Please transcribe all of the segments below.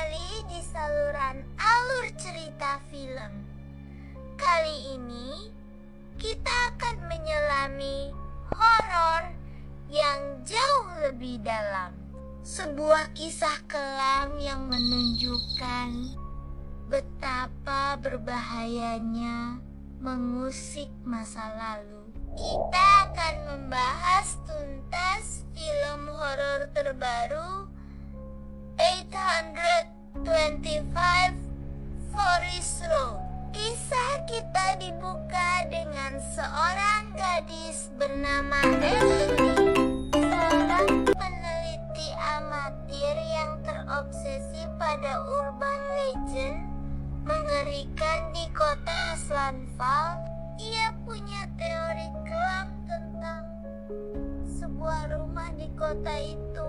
kembali di saluran alur cerita film. Kali ini kita akan menyelami horor yang jauh lebih dalam. Sebuah kisah kelam yang menunjukkan betapa berbahayanya mengusik masa lalu. Kita akan membahas tuntas film horor terbaru 825 Forest Road. Kisah kita dibuka dengan seorang gadis bernama Ashley, seorang peneliti amatir yang terobsesi pada urban legend mengerikan di kota Aslanfall. Ia punya teori kelam tentang sebuah rumah di kota itu.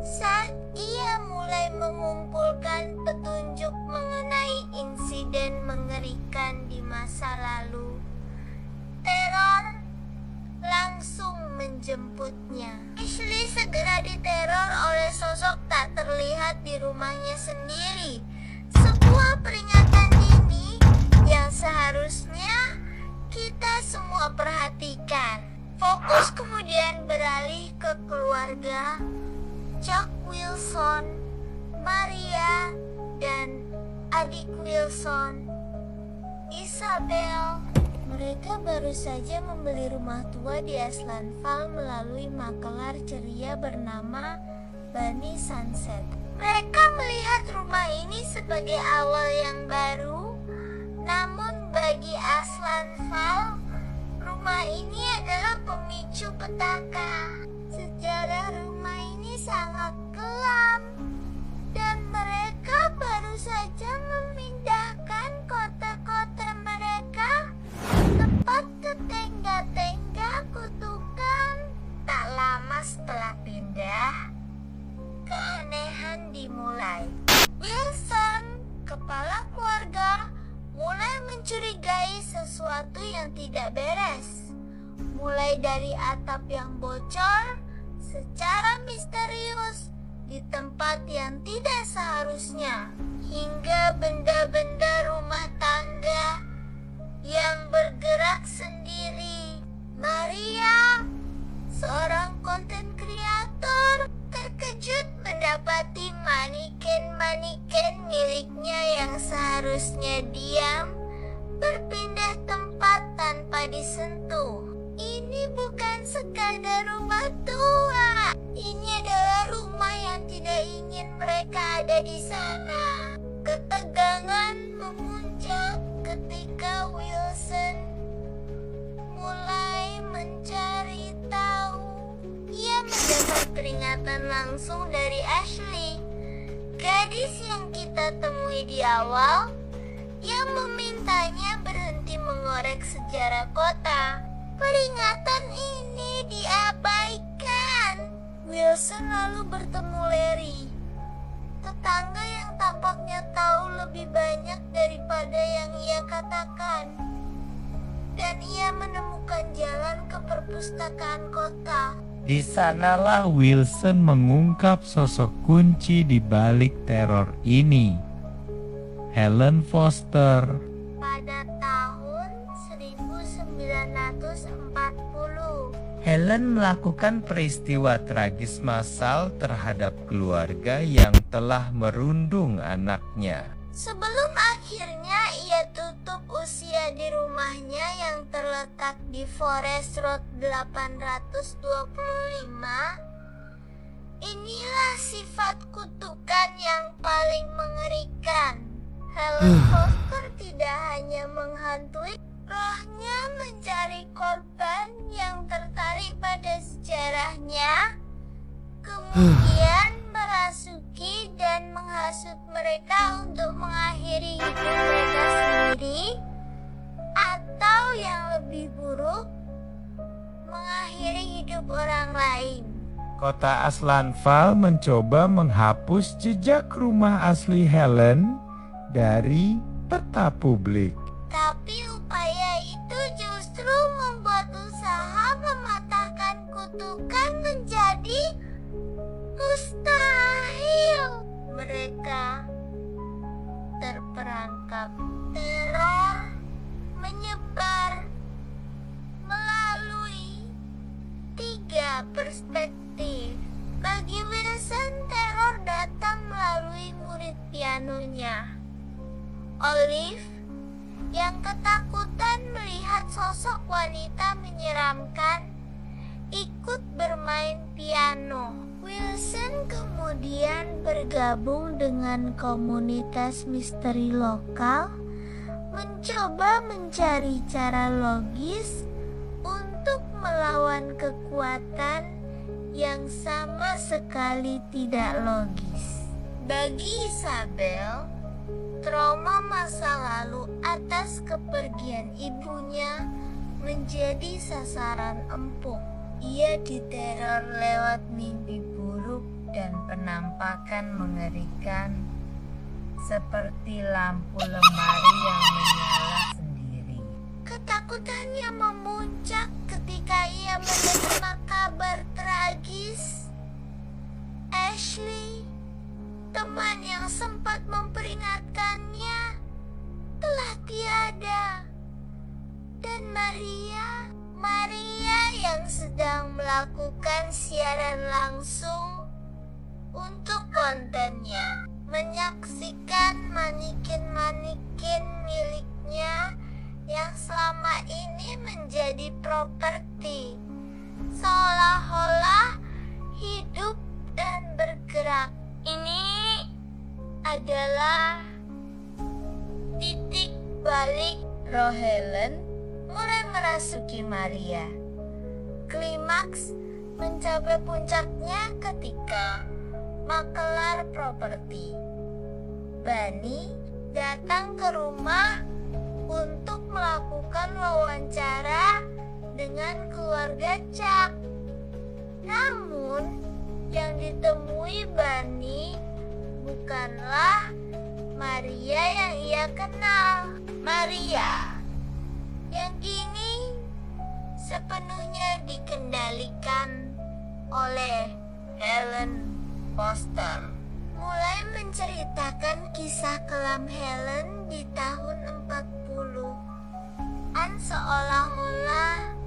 Saat ia mulai mengumpulkan petunjuk mengenai insiden mengerikan di masa lalu, teror langsung menjemputnya. Ashley segera diteror oleh sosok tak terlihat di rumahnya sendiri. Sebuah peringatan dini yang seharusnya kita semua perhatikan. Fokus kemudian beralih ke keluarga Jack Wilson, Maria, dan adik Wilson, Isabel. Mereka baru saja membeli rumah tua di Aslanfall melalui makelar ceria bernama Bunny Sunset. Mereka melihat rumah ini sebagai awal yang baru, namun bagi Aslanfall, rumah ini adalah pemicu petaka. Sejarah rumah ini sangat kelam, dan mereka baru saja memindahkan kota-kota mereka tepat ke tengga-tengga kutukan. Tak lama setelah pindah, keanehan dimulai. Wilson, kepala keluarga, mulai mencurigai sesuatu yang tidak beres. Mulai dari atap yang bocor secara misterius di tempat yang tidak seharusnya, hingga benda-benda rumah tangga yang bergerak sendiri. Maria, seorang konten kreator, terkejut mendapati maniken-maniken miliknya yang seharusnya diam berpindah tempat tanpa disentuh. Ini bukan sekadar rumah tua. Ini adalah rumah yang tidak ingin mereka ada di sana. Ketegangan memuncak ketika Wilson mulai mencari tahu. Ia mendapat peringatan langsung dari Ashley, gadis yang kita temui di awal, yang memintanya berhenti mengorek sejarah kota. Peringatan ini diabaikan. Wilson lalu bertemu Larry, tetangga yang tampaknya tahu lebih banyak daripada yang ia katakan, dan ia menemukan jalan ke perpustakaan kota. Di sanalah Wilson mengungkap sosok kunci di balik teror ini, Helen Foster. Pada tahun 1940, Helen melakukan peristiwa tragis massal terhadap keluarga yang telah merundung anaknya. sebelum akhirnya ia tutup usia di rumahnya yang terletak di Forest Road 825. Inilah sifat kutukan yang paling mengerikan. Helen Foster tidak hanya menghantui, rohnya mencari korban yang tertarik pada sejarahnya, kemudian merasuki dan menghasut mereka untuk mengakhiri hidup mereka sendiri, atau yang lebih buruk, mengakhiri hidup orang lain. Kota Aslanfall mencoba menghapus jejak rumah asli Helen dari peta publik. Tapi upaya itu justru membuat usaha mematahkan kutukan menjadi mustahil. Mereka pianonya. Olive, yang ketakutan melihat sosok wanita menyeramkan, ikut bermain piano. Wilson kemudian bergabung dengan komunitas misteri lokal, mencoba mencari cara logis untuk melawan kekuatan yang sama sekali tidak logis. Bagi Isabel, trauma masa lalu atas kepergian ibunya menjadi sasaran empuk. Ia diteror lewat mimpi buruk dan penampakan mengerikan, seperti lampu lemari yang menyala sendiri. Ketakutannya memuncak ketika ia menerima kabar tragis. Ashley, teman yang sempat memperingatkannya, telah tiada. Dan Maria yang sedang melakukan siaran langsung untuk kontennya, menyaksikan manikin-manikin miliknya yang selama ini menjadi properti, seolah-olah hidup dan bergerak. Ini adalah titik balik roh Helen mulai merasuki Maria. Klimaks mencapai puncaknya ketika makelar properti Bunny datang ke rumah untuk melakukan wawancara dengan keluarga Chuck. Namun yang ditemui Bunny bukanlah Maria yang ia kenal. Maria yang kini sepenuhnya dikendalikan oleh Helen Foster, mulai menceritakan kisah kelam Helen di tahun 40-an, seolah-olah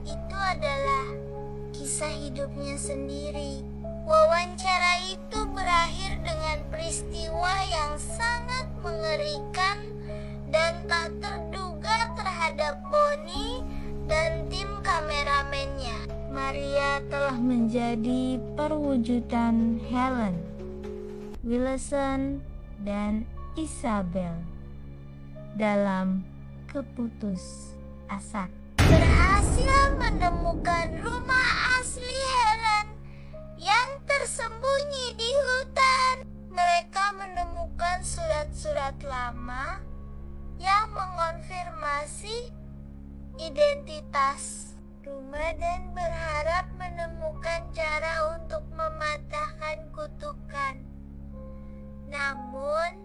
itu adalah kisah hidupnya sendiri. Wawancara itu berakhir dengan peristiwa yang sangat mengerikan dan tak terduga terhadap Bonnie dan tim kameramennya. Maria telah menjadi perwujudan Helen, Wilson, dan Isabel dalam keputusasaan. Berhasil menemukan rumah asli Helen yang tersembunyi di hutan. Mereka menemukan surat-surat lama yang mengonfirmasi identitas rumah dan berharap menemukan cara untuk mematahkan kutukan. Namun,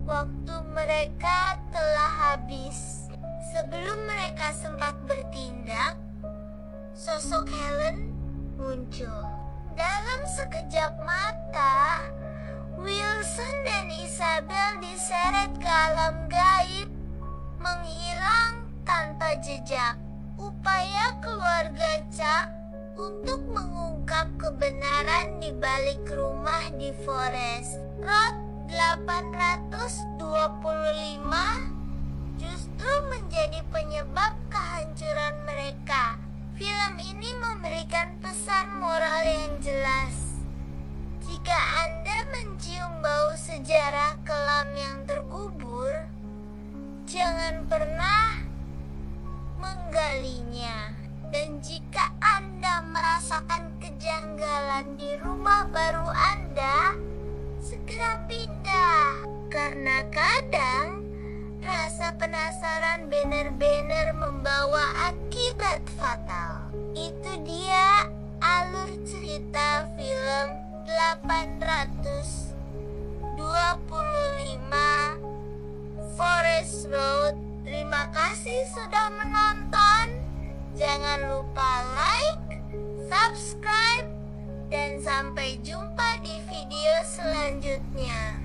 waktu mereka telah habis. Sebelum mereka sempat bertindak, sosok Helen muncul. Dalam sekejap mata, Wilson dan Isabel diseret ke alam gaib, menghilang tanpa jejak. Upaya keluarga Chuck untuk mengungkap kebenaran di balik rumah di Forest Road 825 justru menjadi penyebab kehancuran mereka. Film ini memberikan pesan moral yang jelas. Jika Anda mencium bau sejarah kelam yang terkubur, jangan pernah menggalinya. Dan jika Anda merasakan kejanggalan di rumah baru Anda, segera pindah. Karena kadang rasa penasaran benar-benar membawa akibat fatal. Itu dia alur cerita film 825 Forest Road. Terima kasih sudah menonton. Jangan lupa like, subscribe, dan sampai jumpa di video selanjutnya.